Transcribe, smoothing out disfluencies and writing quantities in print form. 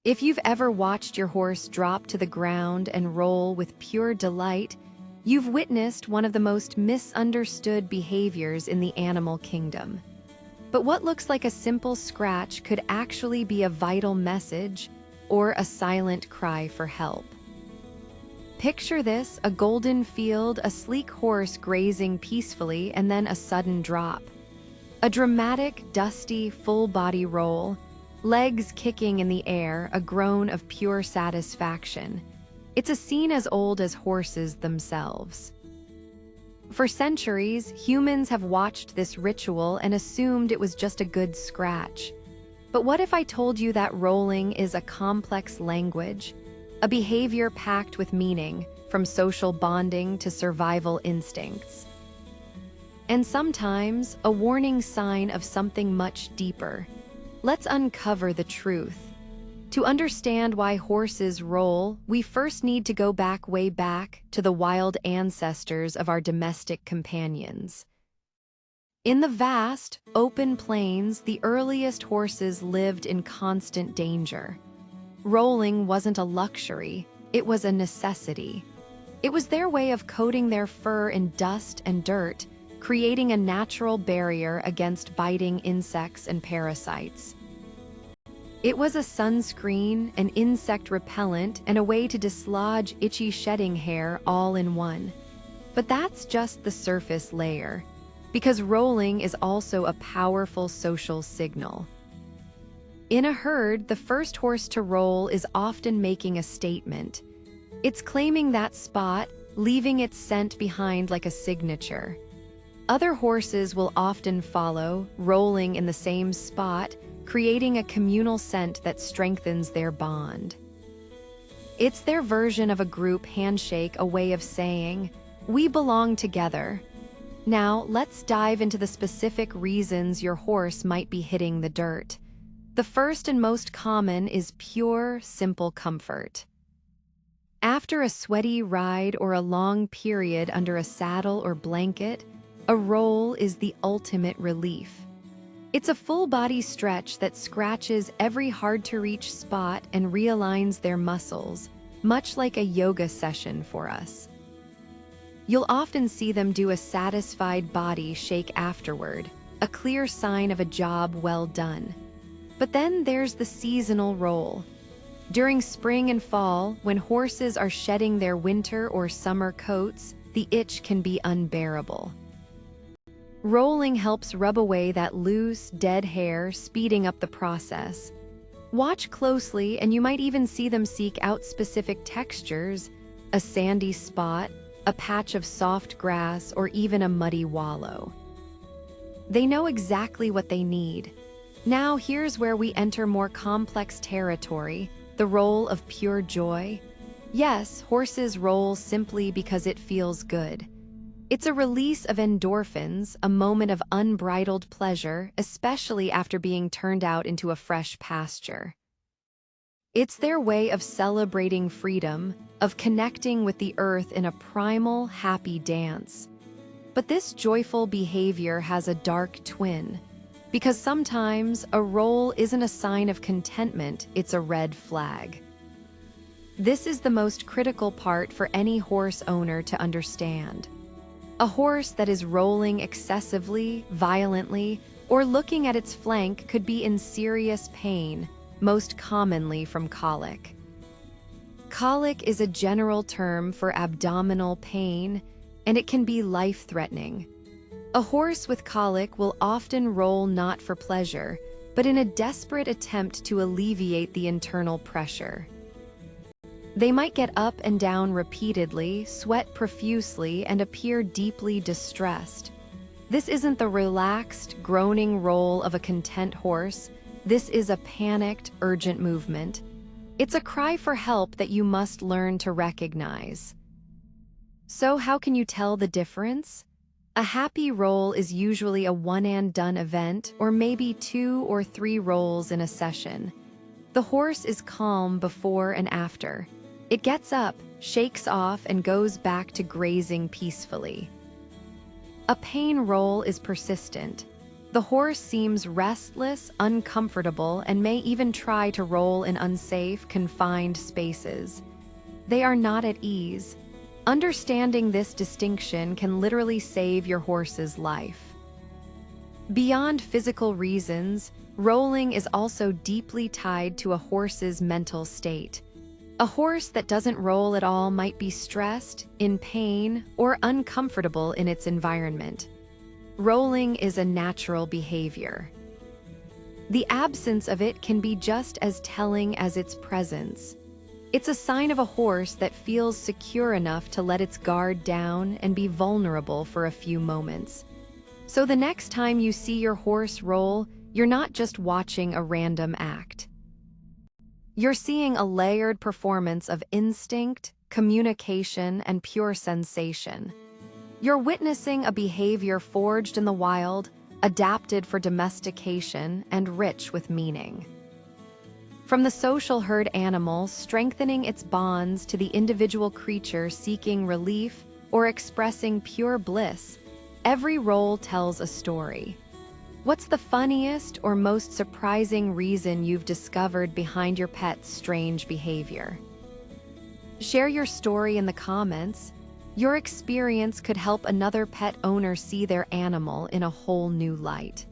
If you've ever watched your horse drop to the ground and roll with pure delight, you've witnessed one of the most misunderstood behaviors in the animal kingdom. But what looks like a simple scratch could actually be a vital message or a silent cry for help. Picture this: a golden field, a sleek horse grazing peacefully, and then a sudden drop. A dramatic, dusty, full-body roll, legs kicking in the air, a groan of pure satisfaction. It's a scene as old as horses themselves. For centuries, humans have watched this ritual and assumed it was just a good scratch. But what if I told you that rolling is a complex language, a behavior packed with meaning, from social bonding to survival instincts? And sometimes, a warning sign of something much deeper. Let's uncover the truth. To understand why horses roll, we first need to go back, way back, to the wild ancestors of our domestic companions. In the vast, open plains, the earliest horses lived in constant danger. Rolling wasn't a luxury, it was a necessity. It was their way of coating their fur in dust and dirt, creating a natural barrier against biting insects and parasites. It was a sunscreen, an insect repellent, and a way to dislodge itchy shedding hair all in one. But that's just the surface layer, because rolling is also a powerful social signal. In a herd, the first horse to roll is often making a statement. It's claiming that spot, leaving its scent behind like a signature. Other horses will often follow, rolling in the same spot, creating a communal scent that strengthens their bond. It's their version of a group handshake, a way of saying, "We belong together." Now, let's dive into the specific reasons your horse might be hitting the dirt. The first and most common is pure, simple comfort. After a sweaty ride or a long period under a saddle or blanket, a roll is the ultimate relief. It's a full-body stretch that scratches every hard-to-reach spot and realigns their muscles, much like a yoga session for us. You'll often see them do a satisfied body shake afterward, a clear sign of a job well done. But then there's the seasonal roll. During spring and fall, when horses are shedding their winter or summer coats, the itch can be unbearable. Rolling helps rub away that loose, dead hair, speeding up the process. Watch closely, and you might even see them seek out specific textures: a sandy spot, a patch of soft grass, or even a muddy wallow. They know exactly what they need. Now here's where we enter more complex territory, the roll of pure joy. Yes, horses roll simply because it feels good. It's a release of endorphins, a moment of unbridled pleasure, especially after being turned out into a fresh pasture. It's their way of celebrating freedom, of connecting with the earth in a primal, happy dance. But this joyful behavior has a dark twin, because sometimes a roll isn't a sign of contentment, it's a red flag. This is the most critical part for any horse owner to understand. A horse that is rolling excessively, violently, or looking at its flank could be in serious pain, most commonly from colic. Colic is a general term for abdominal pain, and it can be life-threatening. A horse with colic will often roll not for pleasure, but in a desperate attempt to alleviate the internal pressure. They might get up and down repeatedly, sweat profusely, and appear deeply distressed. This isn't the relaxed, groaning roll of a content horse. This is a panicked, urgent movement. It's a cry for help that you must learn to recognize. So how can you tell the difference? A happy roll is usually a one-and-done event, or maybe 2 or 3 rolls in a session. The horse is calm before and after. It gets up, shakes off, and goes back to grazing peacefully. A pain roll is persistent. The horse seems restless, uncomfortable, and may even try to roll in unsafe, confined spaces. They are not at ease. Understanding this distinction can literally save your horse's life. Beyond physical reasons, rolling is also deeply tied to a horse's mental state. A horse that doesn't roll at all might be stressed, in pain, or uncomfortable in its environment. Rolling is a natural behavior. The absence of it can be just as telling as its presence. It's a sign of a horse that feels secure enough to let its guard down and be vulnerable for a few moments. So the next time you see your horse roll, you're not just watching a random act. You're seeing a layered performance of instinct, communication, and pure sensation. You're witnessing a behavior forged in the wild, adapted for domestication, and rich with meaning. From the social herd animal strengthening its bonds to the individual creature seeking relief or expressing pure bliss, every role tells a story. What's the funniest or most surprising reason you've discovered behind your pet's strange behavior? Share your story in the comments. Your experience could help another pet owner see their animal in a whole new light.